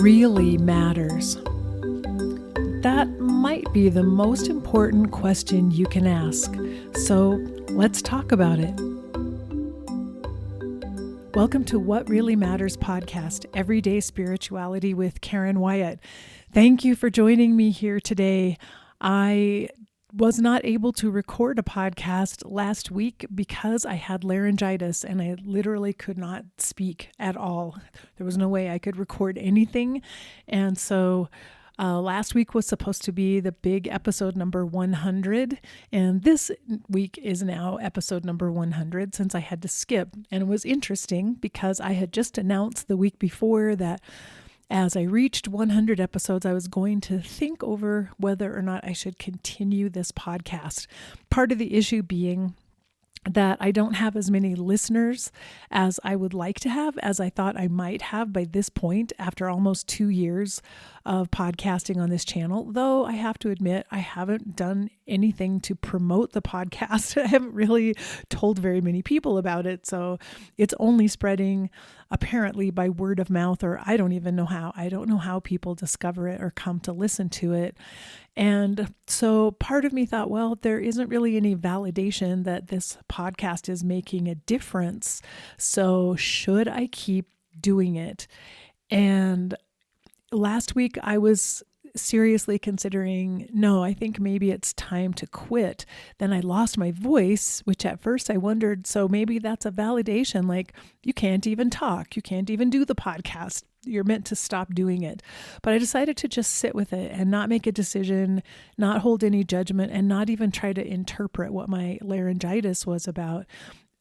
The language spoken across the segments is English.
really matters? That might be the most important question you can ask. So let's talk about it. Welcome to What Really Matters podcast, Everyday Spirituality with Karen Wyatt. Thank you for joining me here today. I was not able to record a podcast last week because I had laryngitis and I literally could not speak at all. There was no way I could record anything. And so last week was supposed to be the big episode number 100. And this week is now episode number 100 since I had to skip. And it was interesting because I had just announced the week before that as I reached 100 episodes, I was going to think over whether or not I should continue this podcast. Part of the issue being that I don't have as many listeners as I would like to have, as I thought I might have by this point after almost 2 years of podcasting on this channel. Though I have to admit, I haven't done anything to promote the podcast. I haven't really told very many people about it. So it's only spreading apparently by word of mouth, or I don't even know how. I don't know how people discover it or come to listen to it. And so part of me thought, well, there isn't really any validation that this podcast is making a difference. So should I keep doing it? And last week I was seriously considering, no, I think maybe it's time to quit. Then I lost my voice, which at first I wondered, so maybe that's a validation, like you can't even talk, you can't even do the podcast. You're meant to stop doing it. But I decided to just sit with it and not make a decision, not hold any judgment, and not even try to interpret what my laryngitis was about.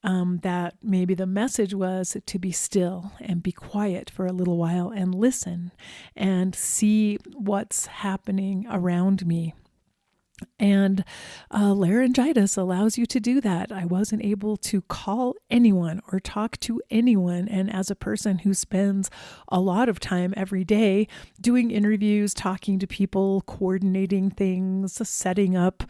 That maybe the message was to be still and be quiet for a little while and listen and see what's happening around me. And laryngitis allows you to do that. I wasn't able to call anyone or talk to anyone. And as a person who spends a lot of time every day doing interviews, talking to people, coordinating things, setting up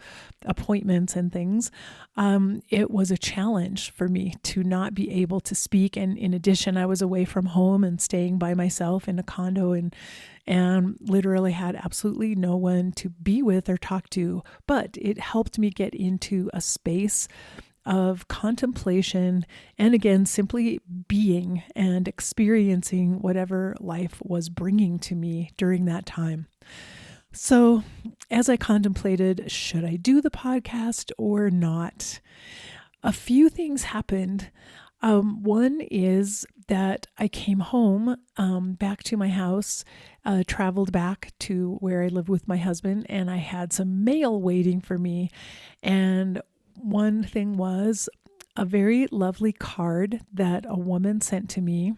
appointments and things, it was a challenge for me to not be able to speak. And in addition, I was away from home and staying by myself in a condo and literally had absolutely no one to be with or talk to. But it helped me get into a space of contemplation and, again, simply being and experiencing whatever life was bringing to me during that time. So as I contemplated, should I do the podcast or not? A few things happened. One is that I came home back to my house, traveled back to where I live with my husband, and I had some mail waiting for me. And one thing was a very lovely card that a woman sent to me,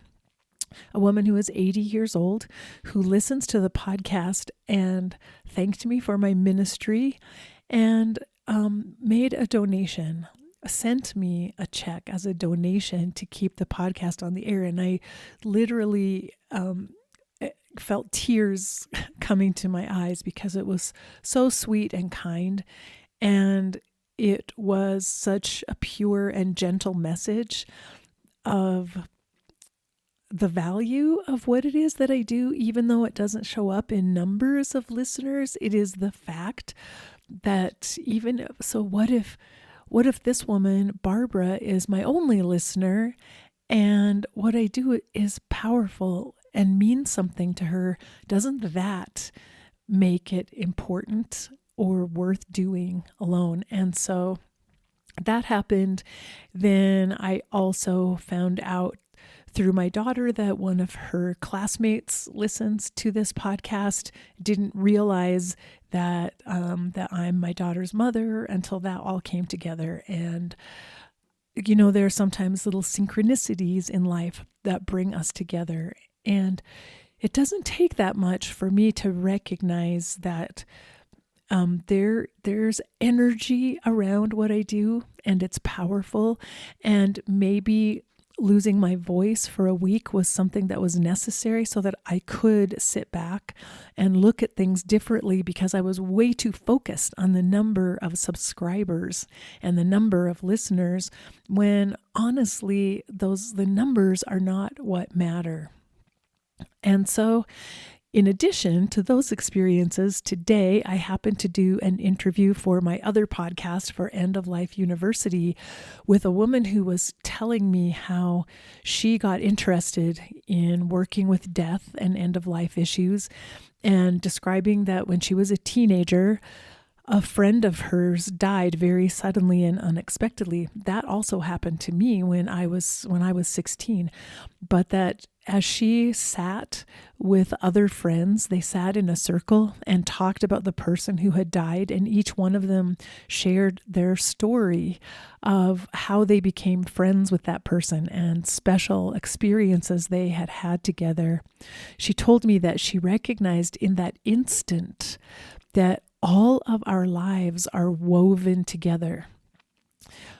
a woman who is 80 years old, who listens to the podcast and thanked me for my ministry and made a donation. Sent me a check as a donation to keep the podcast on the air. And I literally felt tears coming to my eyes because it was so sweet and kind. And it was such a pure and gentle message of the value of what it is that I do, even though it doesn't show up in numbers of listeners. It is the fact that what if this woman, Barbara, is my only listener, and what I do is powerful and means something to her? Doesn't that make it important or worth doing alone? And so that happened. Then I also found out through my daughter that one of her classmates listens to this podcast. Didn't realize that I'm my daughter's mother until that all came together. And there are sometimes little synchronicities in life that bring us together. And it doesn't take that much for me to recognize that there's energy around what I do, and it's powerful. And maybe losing my voice for a week was something that was necessary so that I could sit back and look at things differently, because I was way too focused on the number of subscribers and the number of listeners, when honestly, the numbers are not what matter. And so In addition to those experiences, today I happen to do an interview for my other podcast for End of Life University with a woman who was telling me how she got interested in working with death and end of life issues, and describing that when she was a teenager, a friend of hers died very suddenly and unexpectedly. That also happened to me when I was 16. But that as she sat with other friends, they sat in a circle and talked about the person who had died, and each one of them shared their story of how they became friends with that person and special experiences they had had together. She told me that she recognized in that instant that all of our lives are woven together.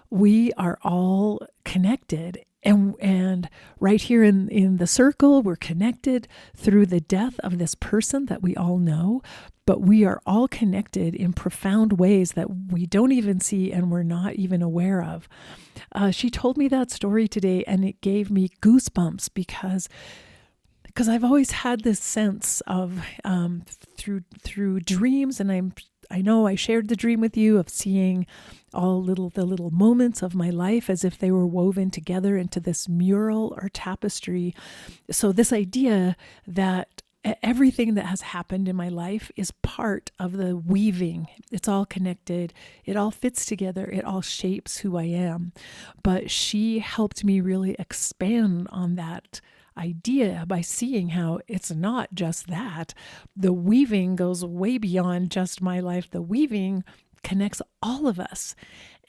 We are all connected. And right here in the circle, we're connected through the death of this person that we all know, but we are all connected in profound ways that we don't even see and we're not even aware of. She told me that story today, and it gave me goosebumps because I've always had this sense of through dreams, and I know I shared the dream with you of seeing all the little moments of my life as if they were woven together into this mural or tapestry. So this idea that everything that has happened in my life is part of the weaving. It's all connected. It all fits together. It all shapes who I am. But she helped me really expand on that idea by seeing how it's not just that. The weaving goes way beyond just my life. The weaving connects all of us,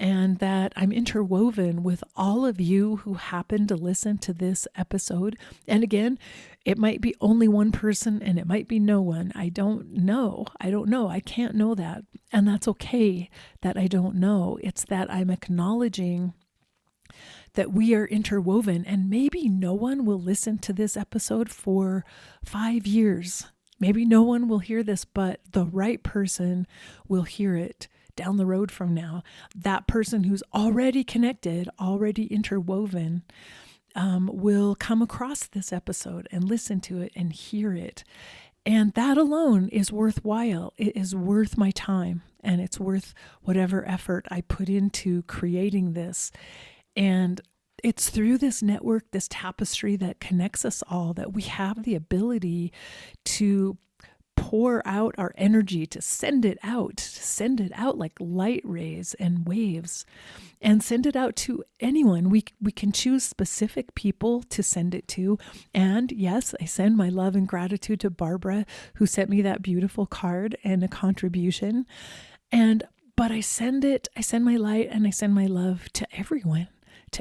and that I'm interwoven with all of you who happen to listen to this episode. And again, it might be only one person and it might be no one. I don't know. I can't know that. And that's okay that I don't know. It's that I'm acknowledging that we are interwoven, and maybe no one will listen to this episode for 5 years. Maybe no one will hear this, but the right person will hear it down the road from now. That person who's already connected, already interwoven, will come across this episode and listen to it and hear it. And that alone is worthwhile. It is worth my time, and it's worth whatever effort I put into creating this. And it's through this network, this tapestry that connects us all, that we have the ability to pour out our energy, to send it out like light rays and waves, and send it out to anyone. We can choose specific people to send it to. And yes, I send my love and gratitude to Barbara, who sent me that beautiful card and a contribution. But I send my light and I send my love to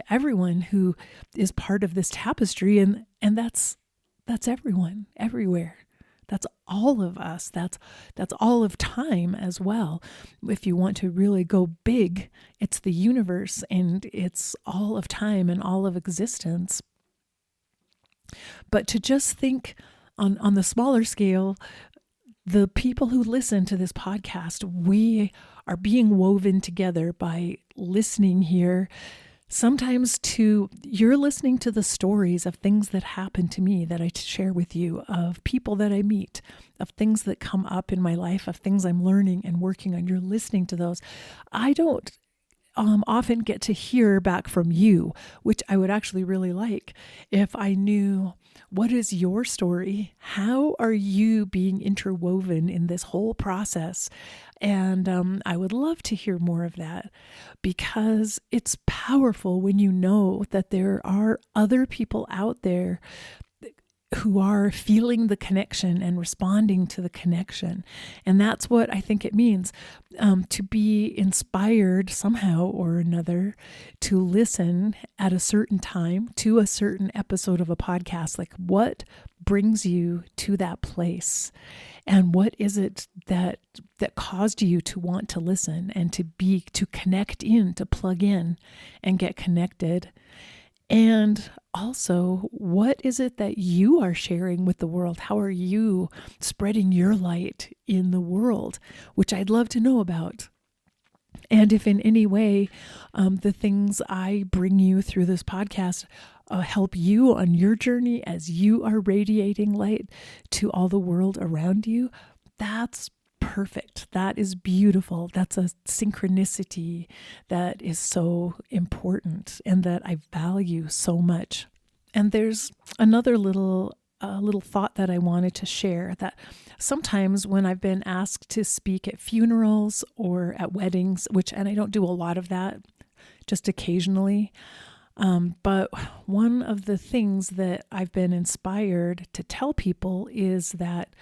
everyone who is part of this tapestry. And that's everyone, everywhere. That's all of us. That's all of time as well. If you want to really go big, it's the universe, and it's all of time and all of existence. But to just think on the smaller scale, the people who listen to this podcast, we are being woven together by listening here. Sometimes you're listening to the stories of things that happen to me that I share with you, of people that I meet, of things that come up in my life, of things I'm learning and working on. You're listening to those. I don't often get to hear back from you, which I would actually really like if I knew, what is your story? How are you being interwoven in this whole process? And I would love to hear more of that, because it's powerful when you know that there are other people out there who are feeling the connection and responding to the connection. And that's what I think it means, to be inspired somehow or another to listen at a certain time to a certain episode of a podcast. Like, what brings you to that place? And what is it that caused you to want to listen and to connect in, to plug in and get connected? And also, what is it that you are sharing with the world? How are you spreading your light in the world? Which I'd love to know about. And if in any way, the things I bring you through this podcast help you on your journey as you are radiating light to all the world around you, that's perfect. That is beautiful. That's a synchronicity that is so important and that I value so much. And there's another little thought that I wanted to share, that sometimes when I've been asked to speak at funerals or at weddings, and I don't do a lot of that, just occasionally, but one of the things that I've been inspired to tell people is that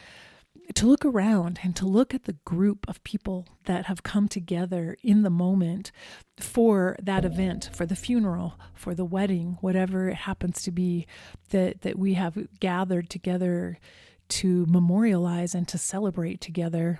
to look around and to look at the group of people that have come together in the moment for that event, for the funeral, for the wedding, whatever it happens to be, that we have gathered together to memorialize and to celebrate together.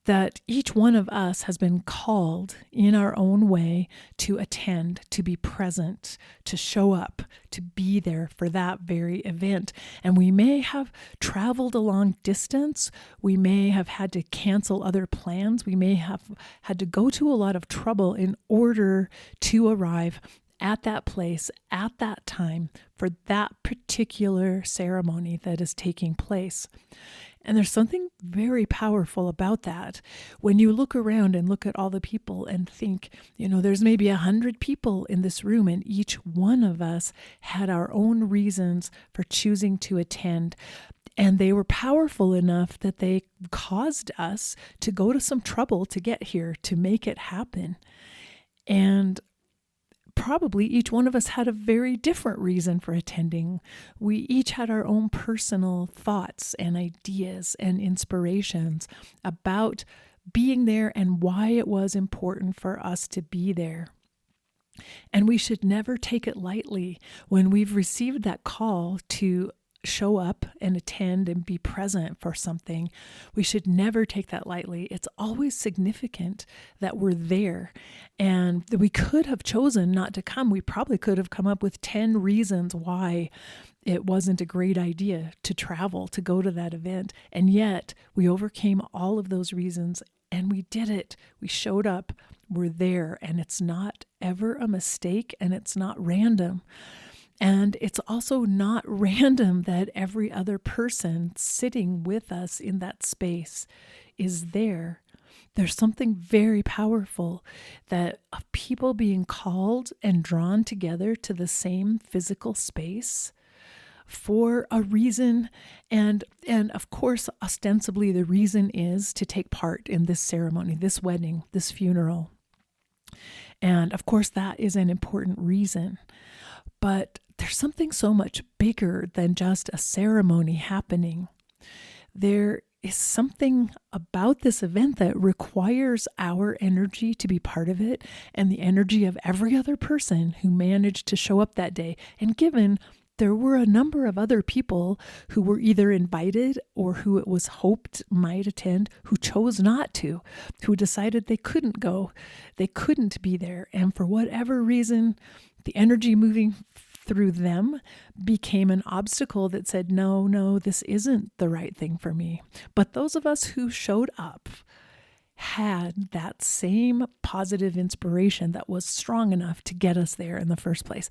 That each one of us has been called in our own way to attend, to be present, to show up, to be there for that very event. And we may have traveled a long distance. We may have had to cancel other plans. We may have had to go to a lot of trouble in order to arrive at that place, at that time, for that particular ceremony that is taking place. And there's something very powerful about that. When you look around and look at all the people and think, there's maybe 100 people in this room, and each one of us had our own reasons for choosing to attend. And they were powerful enough that they caused us to go to some trouble to get here, to make it happen. And probably each one of us had a very different reason for attending. We each had our own personal thoughts and ideas and inspirations about being there and why it was important for us to be there. And we should never take it lightly when we've received that call to show up and attend and be present for something. We should never take that lightly. It's always significant that we're there. And we could have chosen not to come. We probably could have come up with 10 reasons why it wasn't a great idea to travel, to go to that event. And yet we overcame all of those reasons and we did it. We showed up, we're there, and it's not ever a mistake and it's not random. And it's also not random that every other person sitting with us in that space is there. There's something very powerful that of people being called and drawn together to the same physical space for a reason. And of course, ostensibly, the reason is to take part in this ceremony, this wedding, this funeral. And of course, that is an important reason. But there's something so much bigger than just a ceremony happening. There is something about this event that requires our energy to be part of it and the energy of every other person who managed to show up that day. And given there were a number of other people who were either invited or who it was hoped might attend, who chose not to, who decided they couldn't go, they couldn't be there. And for whatever reason, the energy moving through them became an obstacle that said, no, this isn't the right thing for me. But those of us who showed up had that same positive inspiration that was strong enough to get us there in the first place.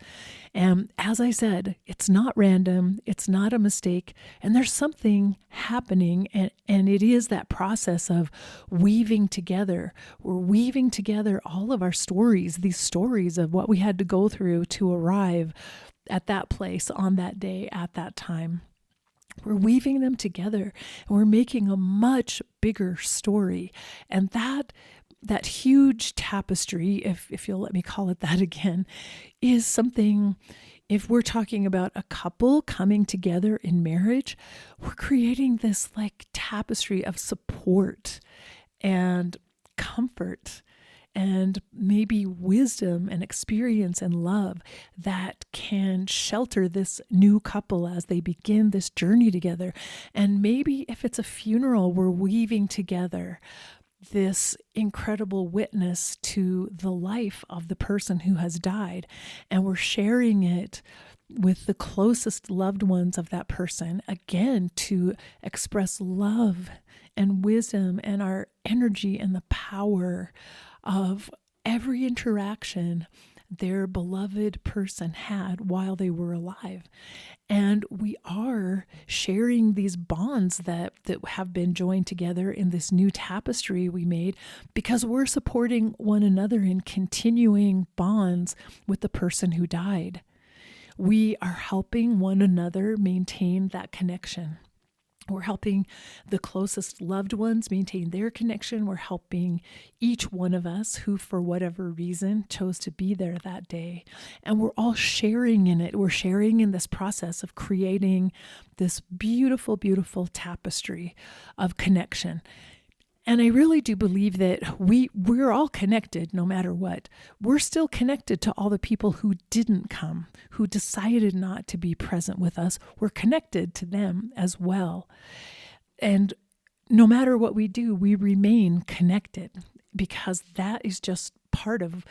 And as I said, it's not random, it's not a mistake, and there's something happening, and it is that process of weaving together. We're weaving together all of our stories, these stories of what we had to go through to arrive at that place on that day at that time. We're weaving them together and we're making a much bigger story. And that huge tapestry, if you'll let me call it that again, is something, if we're talking about a couple coming together in marriage, we're creating this like tapestry of support and comfort and maybe wisdom and experience and love that can shelter this new couple as they begin this journey together. And maybe if it's a funeral, we're weaving together this incredible witness to the life of the person who has died, and we're sharing it with the closest loved ones of that person, again, to express love and wisdom and our energy and the power of every interaction their beloved person had while they were alive. And we are sharing these bonds that have been joined together in this new tapestry we made because we're supporting one another in continuing bonds with the person who died. We are helping one another maintain that connection. We're helping the closest loved ones maintain their connection. We're helping each one of us who, for whatever reason, chose to be there that day. And we're all sharing in it. We're sharing in this process of creating this beautiful, beautiful tapestry of connection. And I really do believe that we're all connected no matter what. We're still connected to all the people who didn't come, who decided not to be present with us. We're connected to them as well. And no matter what we do, we remain connected because that is just part of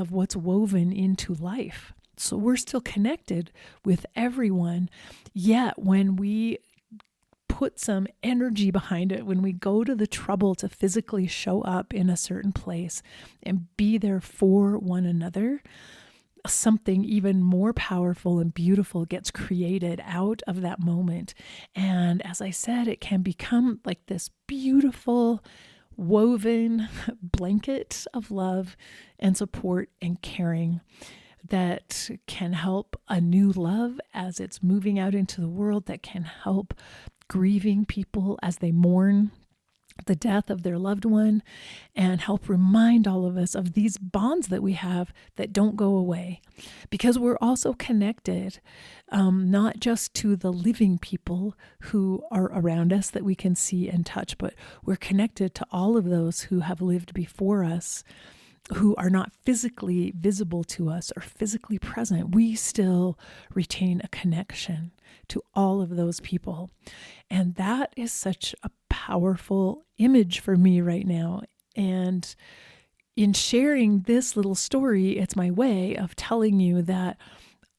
what's woven into life. So we're still connected with everyone. Yet when we put some energy behind it, when we go to the trouble to physically show up in a certain place and be there for one another, something even more powerful and beautiful gets created out of that moment. And as I said, it can become like this beautiful woven blanket of love and support and caring that can help a new love as it's moving out into the world, that can help grieving people as they mourn the death of their loved one, and help remind all of us of these bonds that we have that don't go away, because we're also connected, not just to the living people who are around us that we can see and touch, but we're connected to all of those who have lived before us, who are not physically visible to us or physically present. We still retain a connection to all of those people. And that is such a powerful image for me right now. And in sharing this little story, it's my way of telling you that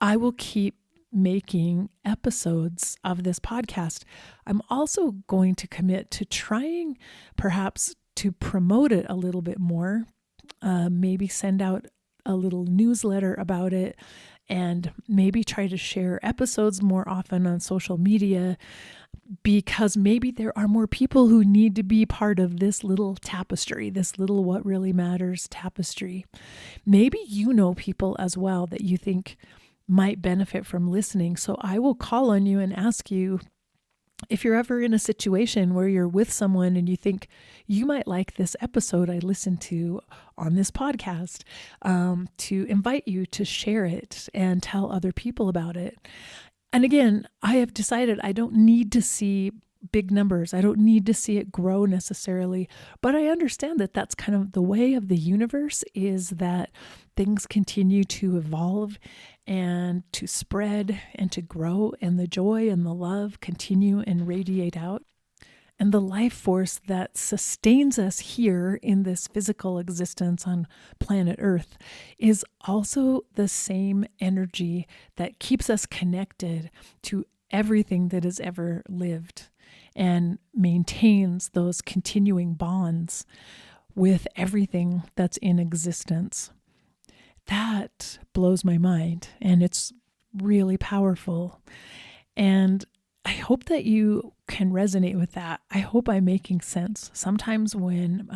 I will keep making episodes of this podcast. I'm also going to commit to trying perhaps to promote it a little bit more. Maybe send out a little newsletter about it, and maybe try to share episodes more often on social media, because maybe there are more people who need to be part of this little tapestry, this little What Really Matters tapestry. Maybe you know people as well that you think might benefit from listening. So I will call on you and ask you, if you're ever in a situation where you're with someone and you think you might like this episode I listened to on this podcast, to invite you to share it and tell other people about it. And again, I have decided I don't need to see big numbers. I don't need to see it grow necessarily, but I understand that that's kind of the way of the universe, is that things continue to evolve and to spread and to grow, and the joy and the love continue and radiate out. And the life force that sustains us here in this physical existence on planet Earth is also the same energy that keeps us connected to everything that has ever lived and maintains those continuing bonds with everything that's in existence. That blows my mind, and it's really powerful. And I hope that you can resonate with that. I hope I'm making sense. Sometimes when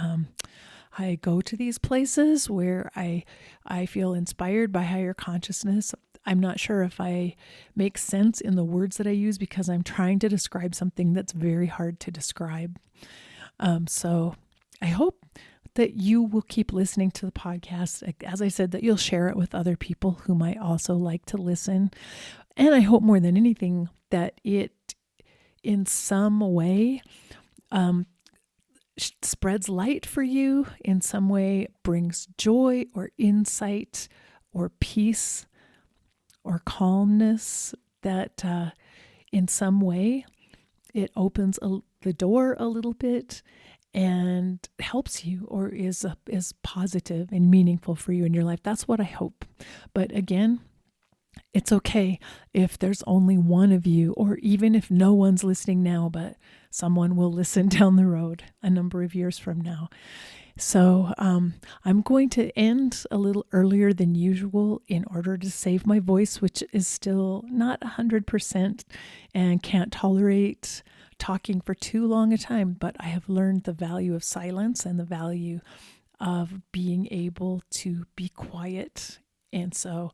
I go to these places where I feel inspired by higher consciousness, I'm not sure if I make sense in the words that I use because I'm trying to describe something that's very hard to describe. So I hope that you will keep listening to the podcast. As I said, that you'll share it with other people who might also like to listen. And I hope more than anything that it in some way spreads light for you, in some way brings joy or insight or peace or calmness, that in some way it opens the door a little bit and helps you, or is positive and meaningful for you in your life. That's what I hope. But again, It's okay if there's only one of you, or even if no one's listening now, but someone will listen down the road a number of years from now. So I'm going to end a little earlier than usual in order to save my voice, which is still not 100% and can't tolerate talking for too long a time. But I have learned the value of silence and the value of being able to be quiet. And so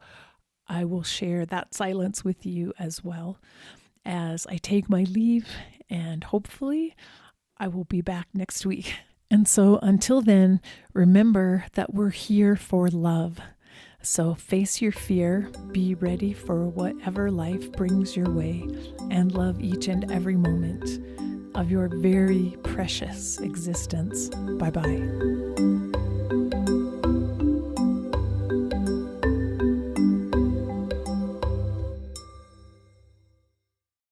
I will share that silence with you as well as I take my leave, and hopefully I will be back next week. And so until then, remember that we're here for love. So face your fear, be ready for whatever life brings your way, and love each and every moment of your very precious existence. Bye-bye.